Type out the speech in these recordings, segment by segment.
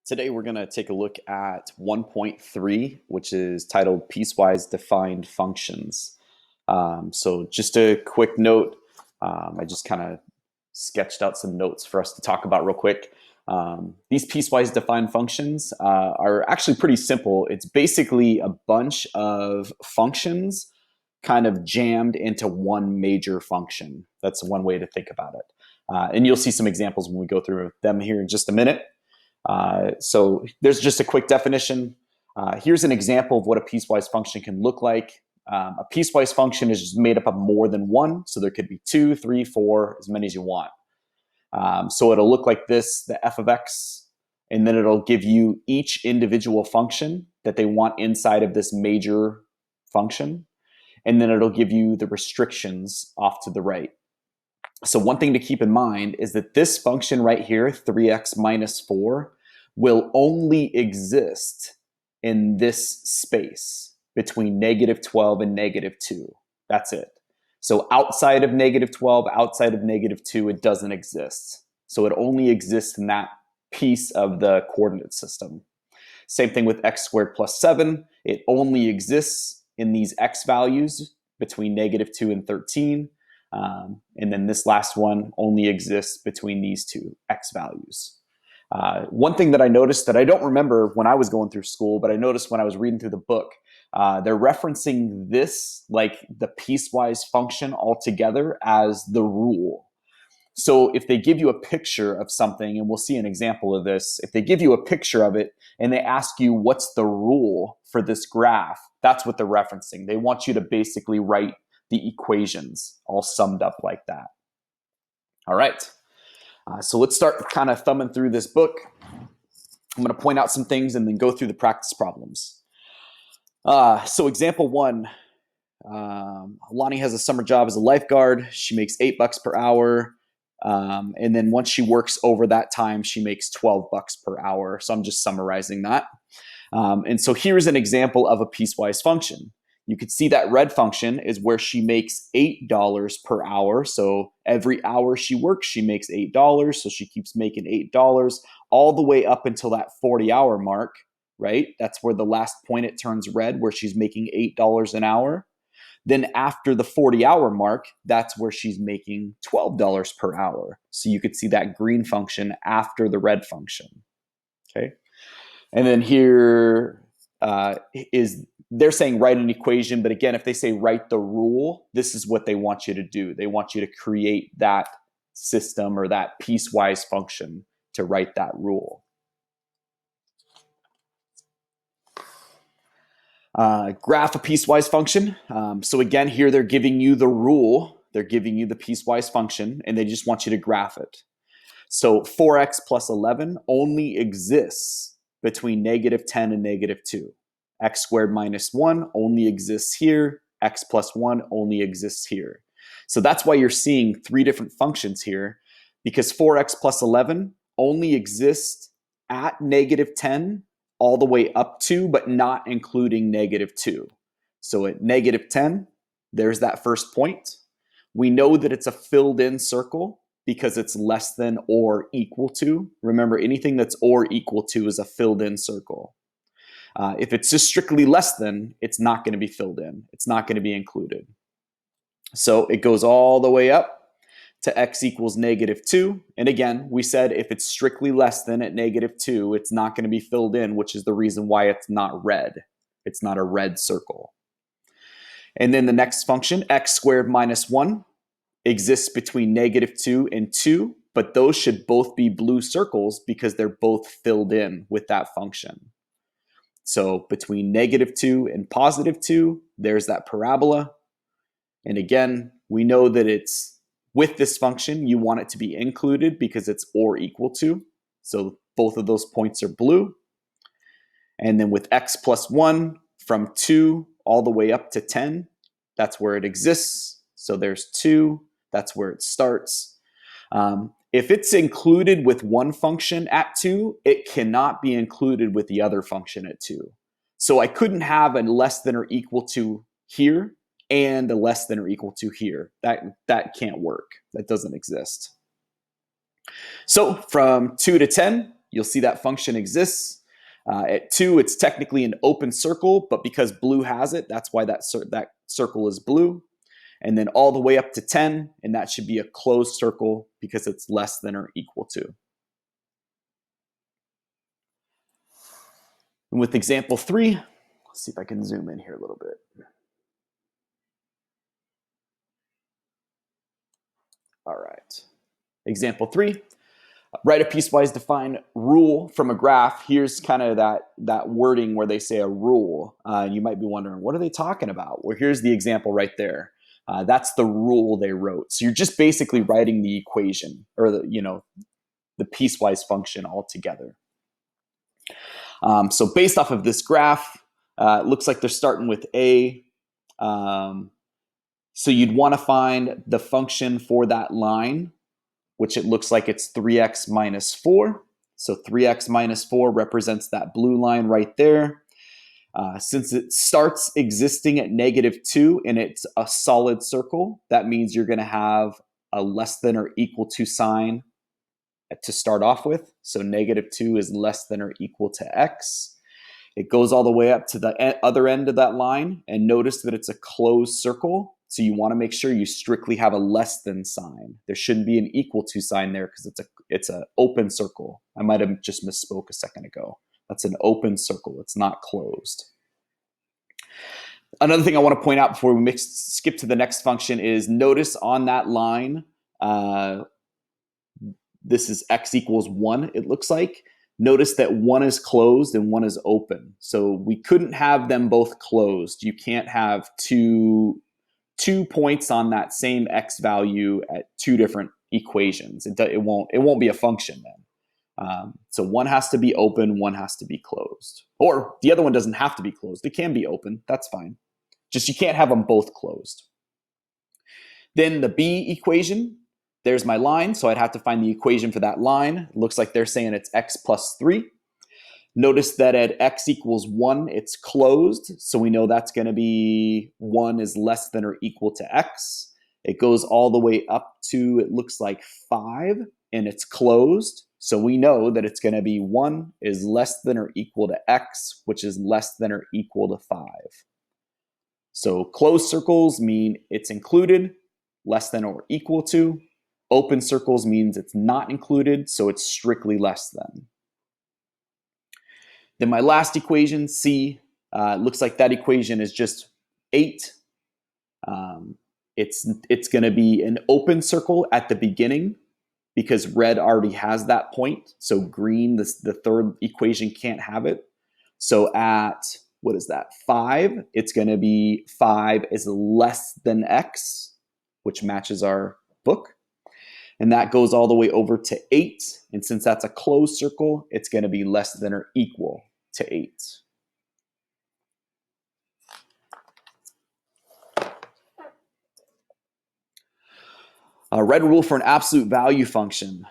Today we're going to take a look at 1.3, which is titled Piecewise-Defined Functions. So just a quick note, I just kind of sketched out some notes for us to talk about real quick. These piecewise-defined functions are actually pretty simple. It's basically a bunch of functions kind of jammed into one major function. That's one way to think about it. And you'll see some examples when we go through them here in just a minute. So there's just a quick definition. Here's an example of what a piecewise function can look like. A piecewise function is just made up of more than one, so there could be 2, 3, 4, as many as you want. So it'll look like this, the f of x, and then it'll give you each individual function that they want inside of this major function, and then it'll give you the restrictions off to the right. So one thing to keep in mind is that this function right here, 3x minus 4, will only exist in this space between negative 12 and negative 2. That's it. So outside of negative 12, outside of negative 2, it doesn't exist. So it only exists in that piece of the coordinate system. Same thing with x squared plus 7. It only exists in these x values between negative 2 and 13. And then this last one only exists between these two x values. One thing that I noticed that I don't remember when I was going through school, but I noticed when I was reading through the book, they're referencing this, like the piecewise function altogether, as the rule. So if they give you a picture of something, and we'll see an example of this, if they give you a picture of it and they ask you what's the rule for this graph, that's what they're referencing. They want you to basically write the equations all summed up like that. All right, so let's start kind of thumbing through this book. I'm going to point out some things and then go through the practice problems. So example 1, Lonnie has a summer job as a lifeguard. She makes $8 per hour. And then once she works over that time, she makes $12 per hour. So I'm just summarizing that. And so here's an example of a piecewise function. You could see that red function is where she makes $8 per hour. So every hour she works, she makes $8. So she keeps making $8 all the way up until that 40-hour mark, right? That's where the last point it turns red, where she's making $8 an hour. Then after the 40-hour mark, that's where she's making $12 per hour. So you could see that green function after the red function, okay? And then here they're saying write an equation, but again, if they say write the rule, this is what they want you to do. They want you to create that system or that piecewise function to write that rule. Graph a piecewise function. So again, here they're giving you the rule. They're giving you the piecewise function, and they just want you to graph it. So 4x plus 11 only exists between negative 10 and negative 2. X squared minus 1 only exists here. X plus 1 only exists here. So that's why you're seeing 3 different functions here, because 4x plus 11 only exists at negative 10 all the way up to, but not including negative 2. So at negative 10, there's that first point. We know that it's a filled in circle because it's less than or equal to. Remember, anything that's or equal to is a filled in circle. If it's just strictly less than, it's not going to be filled in. It's not going to be included. So it goes all the way up to x equals negative 2. And again, we said if it's strictly less than at negative 2, it's not going to be filled in, which is the reason why it's not red. It's not a red circle. And then the next function, x squared minus 1, exists between negative 2 and 2, but those should both be blue circles because they're both filled in with that function. So between negative 2 and positive 2, there's that parabola. And again, we know that it's with this function, you want it to be included because it's or equal to. So both of those points are blue. And then with x plus 1, from 2 all the way up to 10, that's where it exists. So there's 2. That's where it starts. If it's included with one function at 2, it cannot be included with the other function at 2. So I couldn't have a less than or equal to here and a less than or equal to here. That can't work. That doesn't exist. So from 2 to 10, you'll see that function exists. At 2, it's technically an open circle, but because blue has it, that's why that circle is blue. And then all the way up to 10, and that should be a closed circle because it's less than or equal to. And with example 3, let's see if I can zoom in here a little bit. All right. Example 3, write a piecewise defined rule from a graph. Here's kind of that wording where they say a rule. You might be wondering, what are they talking about? Well, here's the example right there. That's the rule they wrote. So you're just basically writing the equation, or the piecewise function altogether. So based off of this graph, it looks like they're starting with A. So you'd want to find the function for that line, which it looks like it's 3x minus 4. So 3x minus 4 represents that blue line right there. Since it starts existing at -2 and it's a solid circle, that means you're going to have a less than or equal to sign to start off with. So -2 is less than or equal to x. It goes all the way up to the other end of that line, and notice that it's a closed circle. So you want to make sure you strictly have a less than sign. There shouldn't be an equal to sign there because it's an open circle. I might have just misspoke a second ago. That's an open circle. It's not closed. Another thing I want to point out before we skip to the next function is notice on that line, this is x equals 1, it looks like. Notice that 1 is closed and 1 is open. So we couldn't have them both closed. You can't have two points on that same x value at 2 different equations. It won't be a function then. So one has to be open, one has to be closed. Or the other one doesn't have to be closed. It can be open. That's fine. Just you can't have them both closed. Then the B equation, there's my line. So I'd have to find the equation for that line. It looks like they're saying it's x plus 3. Notice that at x equals 1, it's closed. So we know that's going to be 1 is less than or equal to x. It goes all the way up to, it looks like 5, and it's closed. So we know that it's going to be 1 is less than or equal to x, which is less than or equal to 5. So closed circles mean it's included, less than or equal to. Open circles means it's not included, so it's strictly less than. Then my last equation, C, looks like that equation is just 8. It's going to be an open circle at the beginning because red already has that point. So green, the third equation, can't have it. So at, what is that, 5, it's going to be 5 is less than x, which matches our book. And that goes all the way over to 8. And since that's a closed circle, it's going to be less than or equal to 8. Red rule for an absolute value function.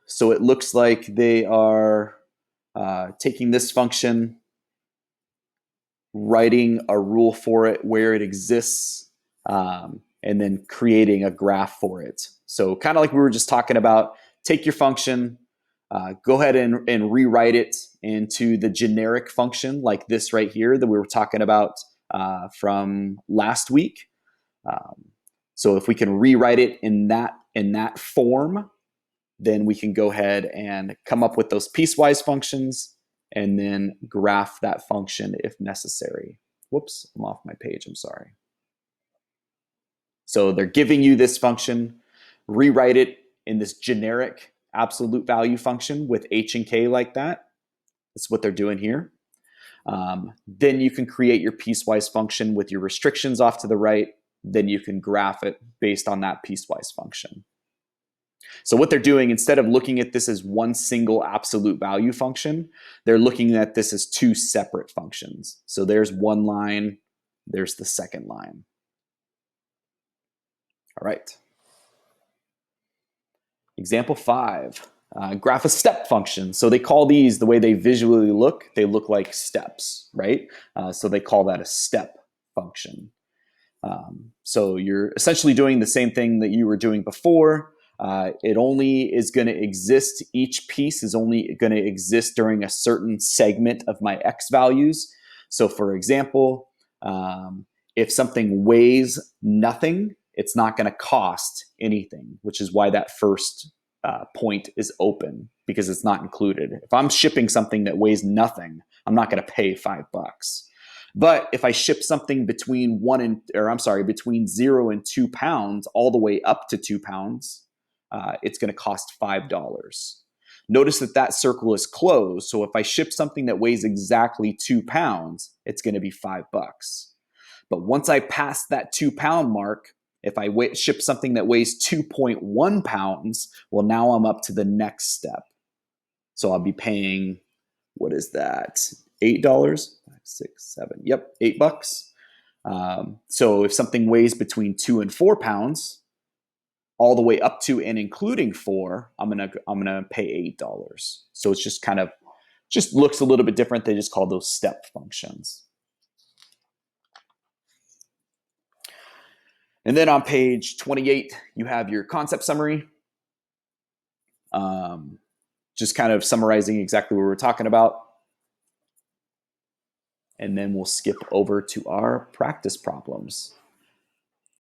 So it looks like they are taking this function, writing a rule for it where it exists, and then creating a graph for it. So kind of like we were just talking about, take your function, go ahead and rewrite it into the generic function like this right here that we were talking about from last week. So if we can rewrite it in that form, then we can go ahead and come up with those piecewise functions and then graph that function if necessary. Whoops, I'm off my page, I'm sorry. So they're giving you this function, rewrite it in this generic absolute value function with h and k like that. That's what they're doing here. Then you can create your piecewise function with your restrictions off to the right. Then you can graph it based on that piecewise function. So what they're doing, instead of looking at this as one single absolute value function, they're looking at this as 2 separate functions. So there's one line, there's the second line. All right. Example 5, graph a step function. So they call these, the way they visually look, they look like steps, right? So they call that a step function. So you're essentially doing the same thing that you were doing before. It only is going to exist, each piece is only going to exist during a certain segment of my x values. So for example, if something weighs nothing, it's not going to cost anything, which is why that first point is open, because it's not included. If I'm shipping something that weighs nothing, I'm not going to pay $5. But if I ship something between between 0 and 2 pounds, all the way up to 2 pounds, it's going to cost $5. Notice that that circle is closed. So if I ship something that weighs exactly 2 pounds, it's going to be $5. But once I pass that 2 pound mark, if I ship something that weighs 2.1 pounds, well, now I'm up to the next step. So I'll be paying, what is that? $8? 5, 6, 7. Yep, $8. So if something weighs between 2 and 4 pounds, all the way up to and including 4, I'm gonna pay $8. So it's just looks a little bit different. They just call those step functions. And then on page 28, you have your concept summary. Just kind of summarizing exactly what we're talking about. And then we'll skip over to our practice problems.